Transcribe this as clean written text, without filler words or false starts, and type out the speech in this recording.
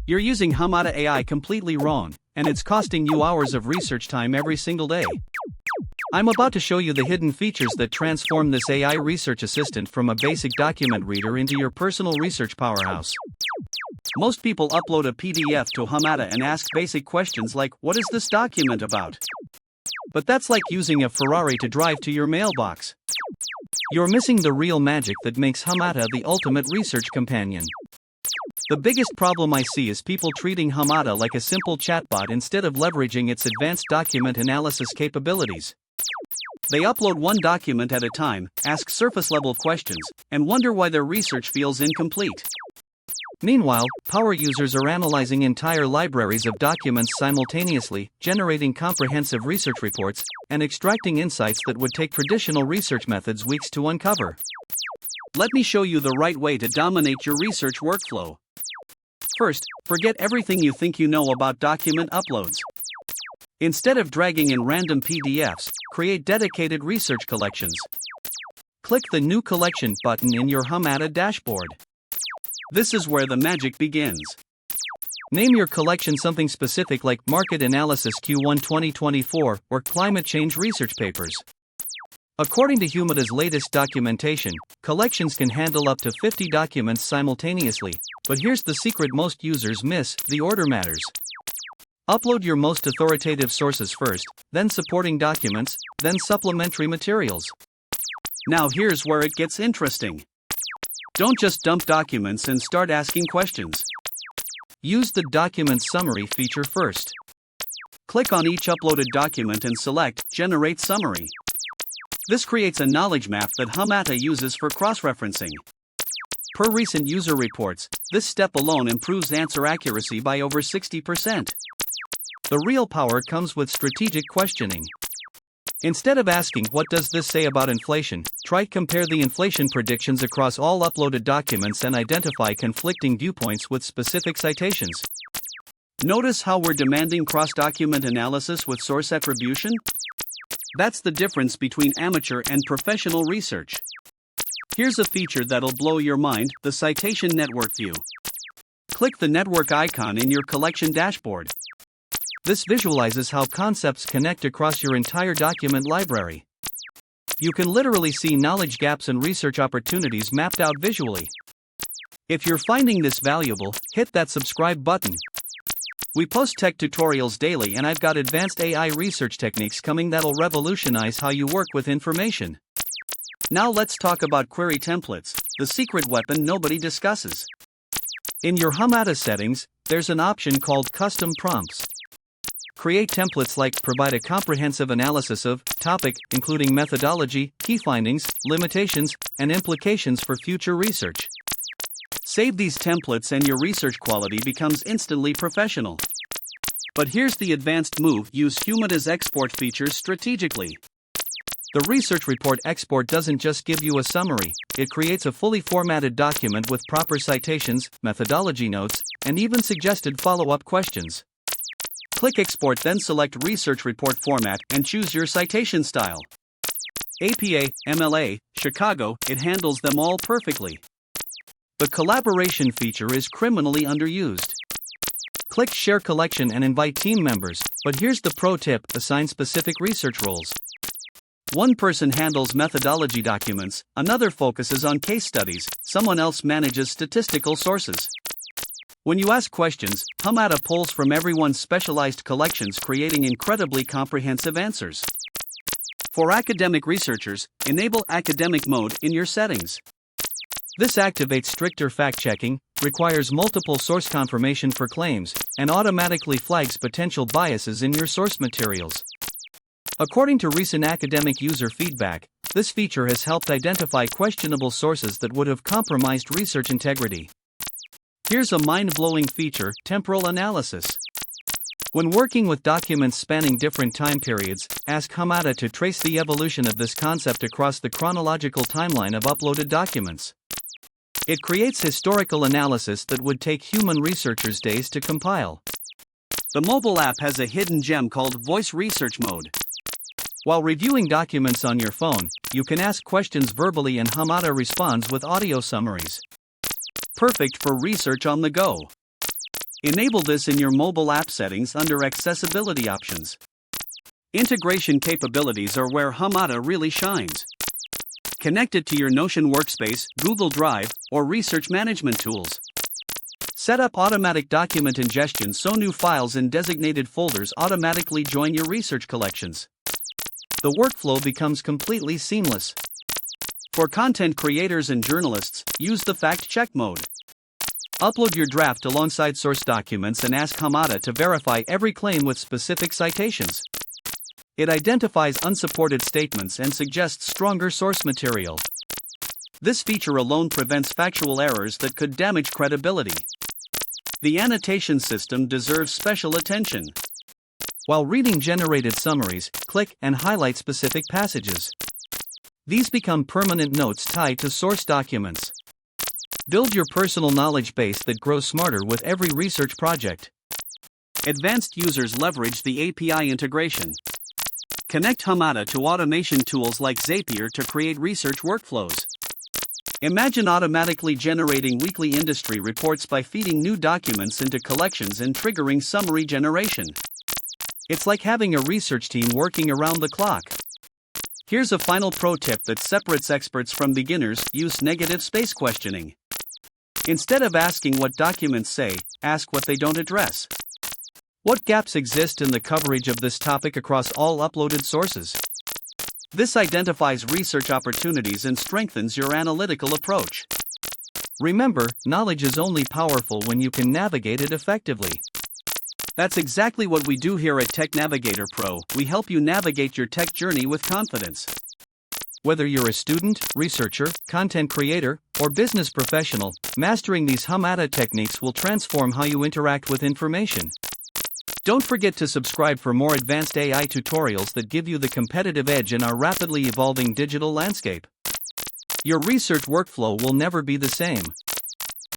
You're using Humata AI completely wrong, and it's costing you hours of research time every single day. I'm about to show you the hidden features that transform this AI research assistant from a basic document reader into your personal research powerhouse. Most people upload a PDF to Humata and ask basic questions like, "What is this document about?" But that's like using a Ferrari to drive to your mailbox. You're missing the real magic that makes Humata the ultimate research companion. The biggest problem I see is people treating Humata like a simple chatbot instead of leveraging its advanced document analysis capabilities. They upload one document at a time, ask surface-level questions, and wonder why their research feels incomplete. Meanwhile, power users are analyzing entire libraries of documents simultaneously, generating comprehensive research reports, and extracting insights that would take traditional research methods weeks to uncover. Let me show you the right way to dominate your research workflow. First, forget everything you think you know about document uploads. Instead of dragging in random PDFs, create dedicated research collections. Click the New Collection button in your Humata dashboard. This is where the magic begins. Name your collection something specific like Market Analysis Q1 2024 or Climate Change Research Papers. According to Humata's latest documentation, collections can handle up to 50 documents simultaneously, but here's the secret most users miss: the order matters. Upload your most authoritative sources first, then supporting documents, then supplementary materials. Now here's where it gets interesting. Don't just dump documents and start asking questions. Use the Document Summary feature first. Click on each uploaded document and select Generate Summary. This creates a knowledge map that Humata uses for cross-referencing. Per recent user reports, this step alone improves answer accuracy by over 60%. The real power comes with strategic questioning. Instead of asking, "What does this say about inflation?" try compare the inflation predictions across all uploaded documents and identify conflicting viewpoints with specific citations. Notice how we're demanding cross-document analysis with source attribution? That's the difference between amateur and professional research. Here's a feature that'll blow your mind: the Citation Network view. Click the network icon in your collection dashboard. This visualizes how concepts connect across your entire document library. You can literally see knowledge gaps and research opportunities mapped out visually. If you're finding this valuable, hit that subscribe button. We post tech tutorials daily, and I've got advanced AI research techniques coming that'll revolutionize how you work with information. Now let's talk about query templates, the secret weapon nobody discusses. In your Humata settings, there's an option called Custom Prompts. Create templates like provide a comprehensive analysis of topic, including methodology, key findings, limitations, and implications for future research. Save these templates and your research quality becomes instantly professional. But here's the advanced move: use Humata's export features strategically. The research report export doesn't just give you a summary, it creates a fully formatted document with proper citations, methodology notes, and even suggested follow-up questions. Click Export, then select Research Report Format and choose your citation style. APA, MLA, Chicago, it handles them all perfectly. The collaboration feature is criminally underused. Click Share Collection and invite team members, but here's the pro tip: assign specific research roles. One person handles methodology documents, another focuses on case studies, someone else manages statistical sources. When you ask questions, Humata pulls from everyone's specialized collections, creating incredibly comprehensive answers. For academic researchers, enable academic mode in your settings. This activates stricter fact-checking, requires multiple source confirmation for claims, and automatically flags potential biases in your source materials. According to recent academic user feedback, this feature has helped identify questionable sources that would have compromised research integrity. Here's a mind-blowing feature: temporal analysis. When working with documents spanning different time periods, ask Humata to trace the evolution of this concept across the chronological timeline of uploaded documents. It creates historical analysis that would take human researchers days to compile. The mobile app has a hidden gem called Voice Research Mode. While reviewing documents on your phone, you can ask questions verbally and Humata responds with audio summaries. Perfect for research on the go. Enable this in your mobile app settings under Accessibility options. Integration capabilities are where Humata really shines. Connect it to your Notion workspace, Google Drive, or research management tools. Set up automatic document ingestion so new files in designated folders automatically join your research collections. The workflow becomes completely seamless. For content creators and journalists, use the fact check mode. Upload your draft alongside source documents and ask Humata to verify every claim with specific citations. It identifies unsupported statements and suggests stronger source material. This feature alone prevents factual errors that could damage credibility. The annotation system deserves special attention. While reading generated summaries, click and highlight specific passages. These become permanent notes tied to source documents. Build your personal knowledge base that grows smarter with every research project. Advanced users leverage the API integration. Connect Humata to automation tools like Zapier to create research workflows. Imagine automatically generating weekly industry reports by feeding new documents into collections and triggering summary generation. It's like having a research team working around the clock. Here's a final pro tip that separates experts from beginners: use negative space questioning. Instead of asking what documents say, ask what they don't address. What gaps exist in the coverage of this topic across all uploaded sources? This identifies research opportunities and strengthens your analytical approach. Remember, knowledge is only powerful when you can navigate it effectively. That's exactly what we do here at TechNavigator Pro. We help you navigate your tech journey with confidence. Whether you're a student, researcher, content creator, or business professional, mastering these Humata techniques will transform how you interact with information. Don't forget to subscribe for more advanced AI tutorials that give you the competitive edge in our rapidly evolving digital landscape. Your research workflow will never be the same.